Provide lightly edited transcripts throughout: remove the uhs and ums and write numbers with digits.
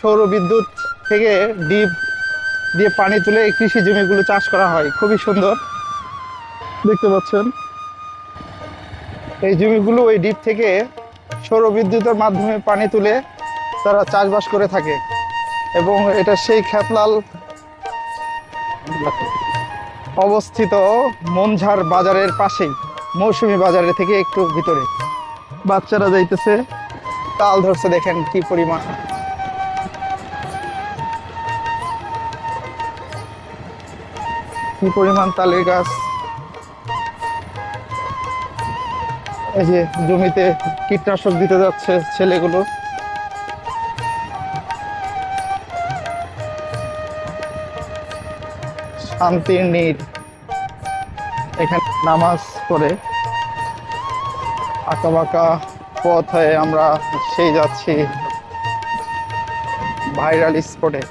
সৌর বিদ্যুৎ থেকে ডিপ দিয়ে পানি তুলে এই কৃষি জমিগুলো চাষ করা হয়। খুবই সুন্দর দেখতে পাচ্ছেন। এই জমিগুলো ওই ডিপ থেকে সৌর বিদ্যুতের মাধ্যমে পানি তুলে তারা চাষবাস করে থাকে। এবং এটা সেই খ্যাতলাল অবস্থিত মনঝার বাজারের পাশেই, মৌসুমী বাজারের থেকে একটু ভিতরে। বাচ্চারা যাইতেছে, তাল ধরছে, দেখেন কি পরিমাণ। কি পরিমাণ তালের গাছ। এই যে জমিতে কীটনাশক দিতে যাচ্ছে ছেলেগুলো। শান্তির নীড়, এখানে নামাজ পড়ে আঁকা বাঁকা পথ হয়ে আমরা সেই যাচ্ছি ভাইরাল স্পটে।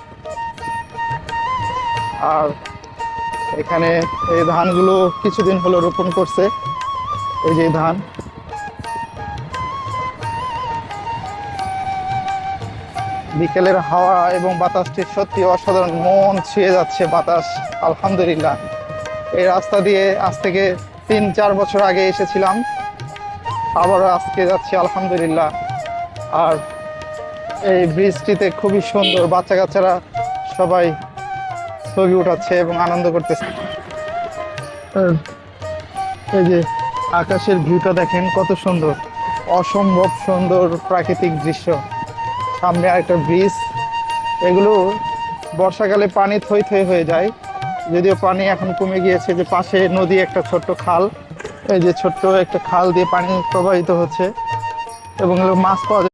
আর এখানে এই ধানগুলো কিছুদিন হলো রোপণ করছে। এই যে ধান, বিকেলের হাওয়া এবং বাতাসটি সত্যি অসাধারণ, মন ছুঁয়ে যাচ্ছে বাতাস। আলহামদুলিল্লাহ। এই রাস্তা দিয়ে আজ থেকে 3-4 বছর আগে এসেছিলাম, আবারও আজকে যাচ্ছি আলহামদুলিল্লাহ। আর এই ব্রিজটিতে খুবই সুন্দর, বাচ্চা কাচ্চারা সবাই ছবি উঠাচ্ছে এবং আনন্দ করতেছে। এই যে আকাশের ভিউটা দেখেন কত সুন্দর, অসম্ভব সুন্দর প্রাকৃতিক দৃশ্য। সামনে আরেকটা ব্রিজ। এগুলো বর্ষাকালে পানি থই থই হয়ে যায়, যদিও পানি এখন কমে গিয়েছে। যে পাশে নদী, একটা ছোট্ট খাল, এই যে ছোট্ট একটা খাল দিয়ে পানি প্রবাহিত হচ্ছে এবং মাছ পাওয়া যায়।